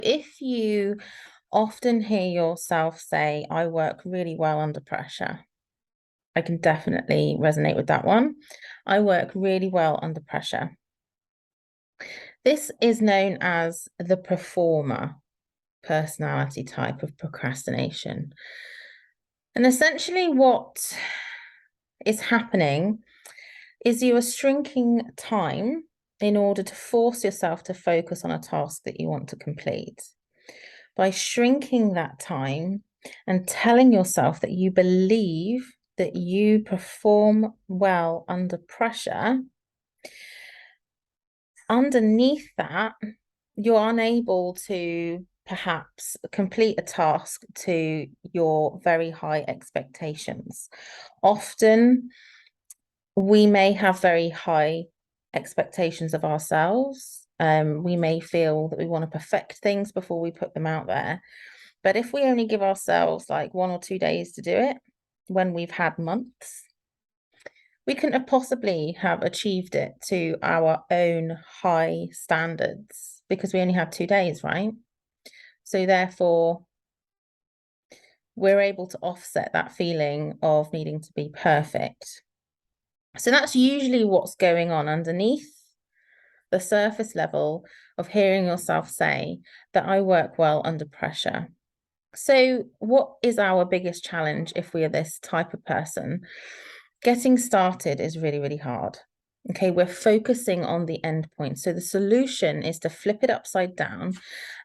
If you often hear yourself say, I work really well under pressure, I can definitely resonate with that one. I work really well under pressure. This is known as the performer personality type of procrastination. And essentially, what is happening is you are shrinking time in order to force yourself to focus on a task that you want to complete. By shrinking that time and telling yourself that you believe that you perform well under pressure, underneath that, you're unable to perhaps complete a task to your very high expectations. Often, we may have very high expectations of ourselves. We may feel that we want to perfect things before we put them out there. But if we only give ourselves like 1 or 2 days to do it when we've had months, we couldn't have possibly have achieved it to our own high standards because we only had 2 days, right? So therefore, we're able to offset that feeling of needing to be perfect. So that's usually what's going on underneath the surface level of hearing yourself say that I work well under pressure. So what is our biggest challenge if we are this type of person? Getting started is really, really hard. Okay, we're focusing on the end point. So the solution is to flip it upside down.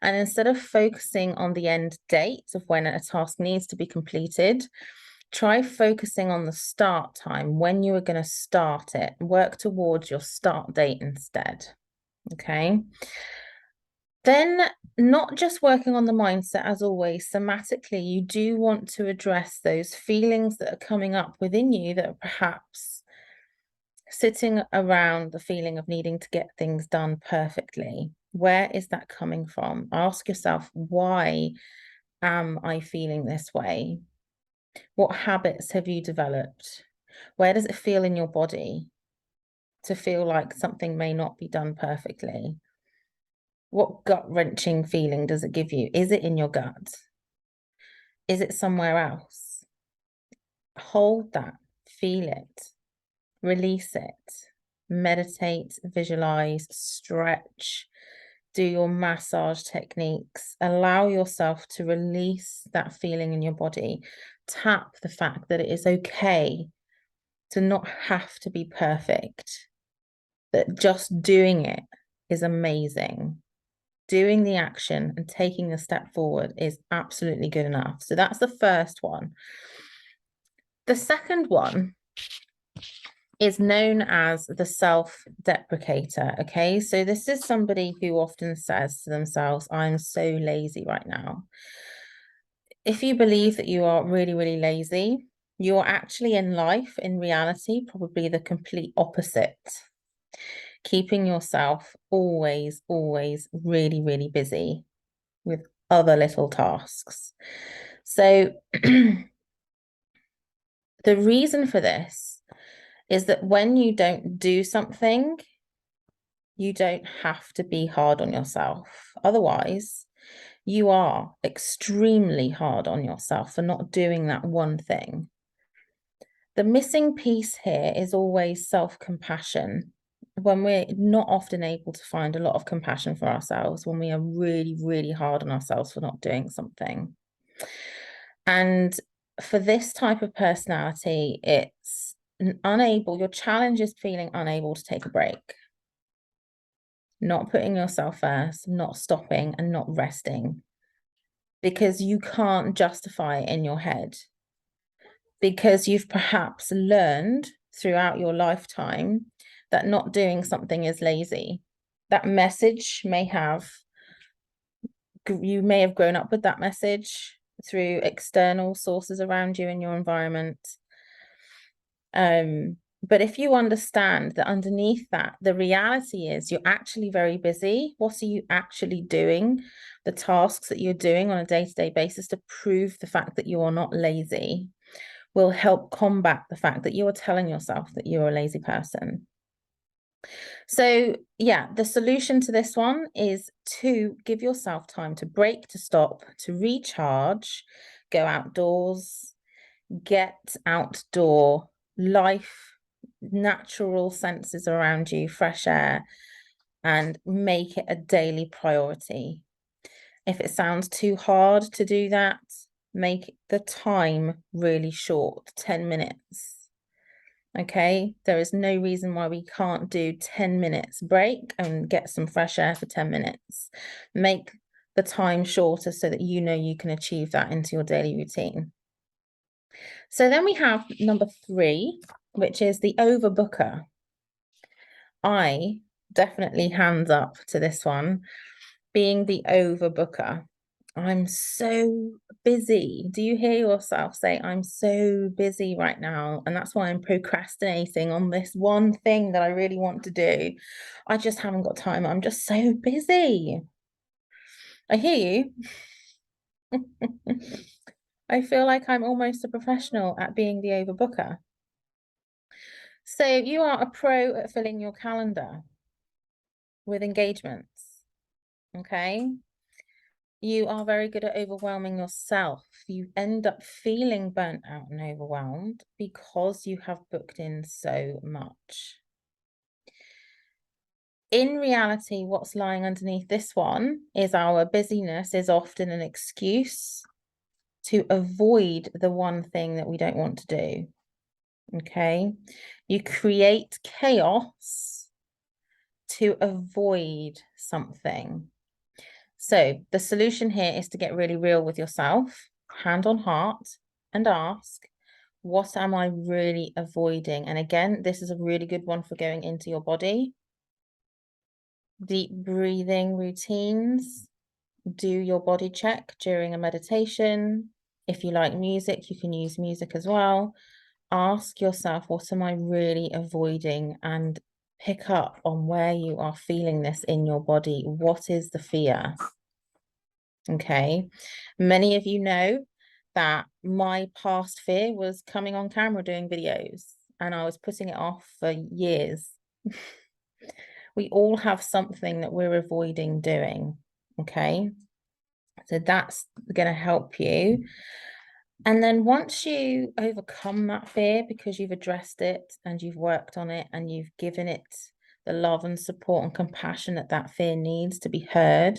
And instead of focusing on the end date of when a task needs to be completed, try focusing on the start time, when you are going to start it. Work towards your start date instead. Okay. Then, not just working on the mindset, as always, somatically, you do want to address those feelings that are coming up within you that are perhaps sitting around the feeling of needing to get things done perfectly. Where is that coming from? Ask yourself, why am I feeling this way? What habits have you developed? Where does it feel in your body to feel like something may not be done perfectly? What gut-wrenching feeling does it give you? Is it in your gut? Is it somewhere else? Hold that, feel it, release it, meditate, visualize, stretch, do your massage techniques. Allow yourself to release that feeling in your body. Tap the fact that it is okay to not have to be perfect, that just doing it is amazing. Doing the action and taking the step forward is absolutely good enough. So that's the first one. The second one is known as the self-deprecator. Okay, so this is somebody who often says to themselves, I'm so lazy right now. If you believe that you are really, really lazy, you're actually in life, in reality, probably the complete opposite. Keeping yourself always, always really, really busy with other little tasks. So the reason for this is that when you don't do something, you don't have to be hard on yourself. Otherwise, you are extremely hard on yourself for not doing that one thing. The missing piece here is always self-compassion. When we're not often able to find a lot of compassion for ourselves, when we are really, really hard on ourselves for not doing something. And for this type of personality, it's your challenge is feeling unable to take a break. Not putting yourself first, not stopping and not resting. Because you can't justify it in your head. Because you've perhaps learned throughout your lifetime that not doing something is lazy. That message you may have grown up with that message through external sources around you in your environment. But if you understand that underneath that, the reality is you're actually very busy. What are you actually doing? The tasks that you're doing on a day-to-day basis to prove the fact that you are not lazy will help combat the fact that you are telling yourself that you're a lazy person. So yeah, the solution to this one is to give yourself time to break, to stop, to recharge, go outdoors, get outdoor life, natural senses around you, fresh air, and make it a daily priority. If it sounds too hard to do that, make the time really short, 10 minutes. Okay, there is no reason why we can't do 10 minutes break and get some fresh air for 10 minutes. Make the time shorter so that you know you can achieve that into your daily routine. So then we have number 3, which is the overbooker. I definitely hands up to this one, being the overbooker. I'm so busy. Do you hear yourself say, I'm so busy right now? And that's why I'm procrastinating on this one thing that I really want to do. I just haven't got time. I'm just so busy. I hear you. I feel like I'm almost a professional at being the overbooker. So you are a pro at filling your calendar with engagements. Okay. You are very good at overwhelming yourself. You end up feeling burnt out and overwhelmed because you have booked in so much. In reality, what's lying underneath this one is our busyness is often an excuse to avoid the one thing that we don't want to do. Okay. You create chaos to avoid something. So the solution here is to get really real with yourself, hand on heart, and ask, what am I really avoiding? And again, this is a really good one for going into your body. Deep breathing routines. Do your body check during a meditation. If you like music, you can use music as well. Ask yourself, what am I really avoiding? And pick up on where you are feeling this in your body. What is the fear? Okay. Many of you know that my past fear was coming on camera doing videos, and I was putting it off for years. We all have something that we're avoiding doing. Okay. So that's going to help you. And then once you overcome that fear because you've addressed it and you've worked on it and you've given it the love and support and compassion that that fear needs to be heard,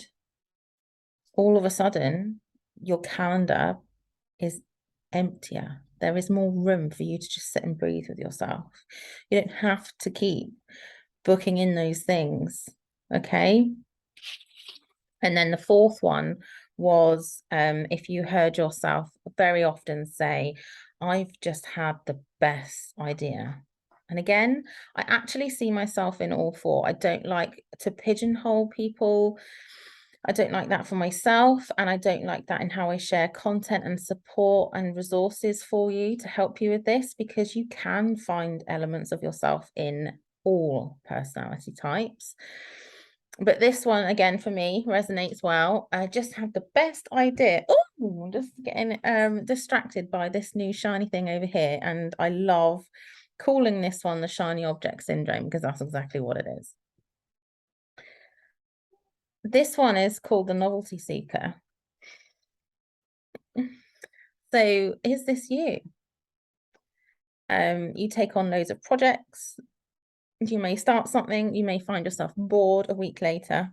all of a sudden your calendar is emptier. There is more room for you to just sit and breathe with yourself. You don't have to keep booking in those things. Okay. And then the fourth one was if you heard yourself very often say, I've just had the best idea. And again, I actually see myself in all 4. I don't like to pigeonhole people. I don't like that for myself, and I don't like that in how I share content and support and resources for you to help you with this, because you can find elements of yourself in all personality types. But this one, again, for me, resonates well. I just had the best idea. Oh, I'm just getting distracted by this new shiny thing over here. And I love calling this one the shiny object syndrome, because that's exactly what it is. This one is called the novelty seeker. So is this you? You take on loads of projects. You may start something, you may find yourself bored a week later.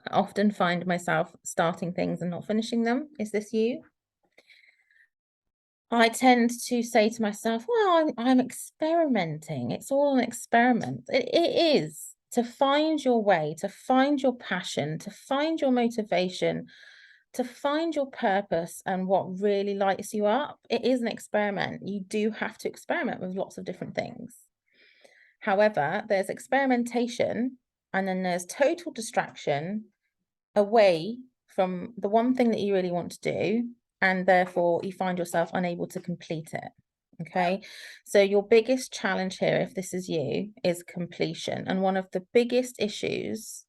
I often find myself starting things and not finishing them. Is this you? I tend to say to myself, well, I'm experimenting. It's all an experiment. It is to find your way, to find your passion, to find your motivation, to find your purpose and what really lights you up. It is an experiment. You do have to experiment with lots of different things. However, there's experimentation and then there's total distraction away from the one thing that you really want to do, and therefore you find yourself unable to complete it. Okay, so your biggest challenge here, if this is you, is completion. And one of the biggest issues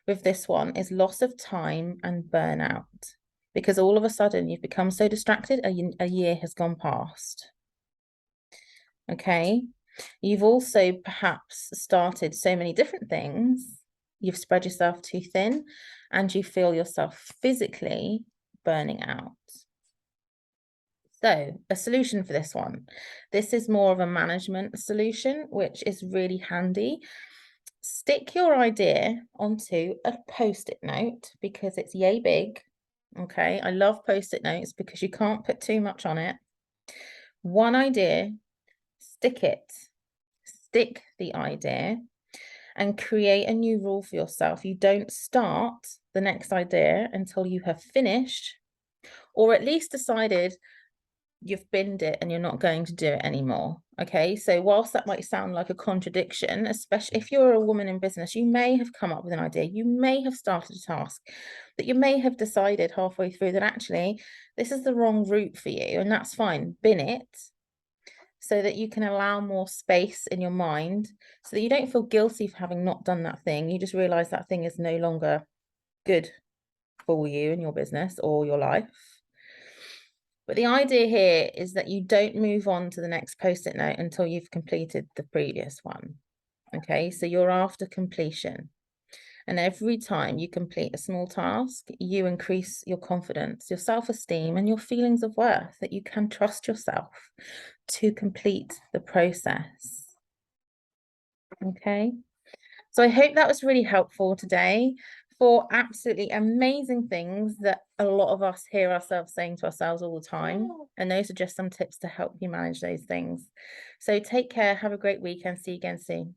with this one is loss of time and burnout, because all of a sudden you've become so distracted, a year has gone past. Okay, You've also perhaps started so many different things, you've spread yourself too thin, and you feel yourself physically burning out. So, a solution for this one. This is more of a management solution, which is really handy. Stick your idea onto a post-it note because it's yay big. Okay, I love post-it notes because you can't put too much on it. One idea, stick it. Stick the idea and create a new rule for yourself. You don't start the next idea until you have finished or at least decided you've binned it and you're not going to do it anymore. Okay, so whilst that might sound like a contradiction, especially if you're a woman in business, you may have come up with an idea, you may have started a task, that you may have decided halfway through that actually this is the wrong route for you, and that's fine. Bin it so that you can allow more space in your mind so that you don't feel guilty for having not done that thing. You just realize that thing is no longer good for you and your business or your life. But the idea here is that you don't move on to the next post-it note until you've completed the previous one. Okay, so you're after completion. And every time you complete a small task, you increase your confidence, your self-esteem, and your feelings of worth, that you can trust yourself to complete the process. Okay, so I hope that was really helpful today. For absolutely amazing things that a lot of us hear ourselves saying to ourselves all the time. And those are just some tips to help you manage those things. So take care, have a great weekend, see you again soon.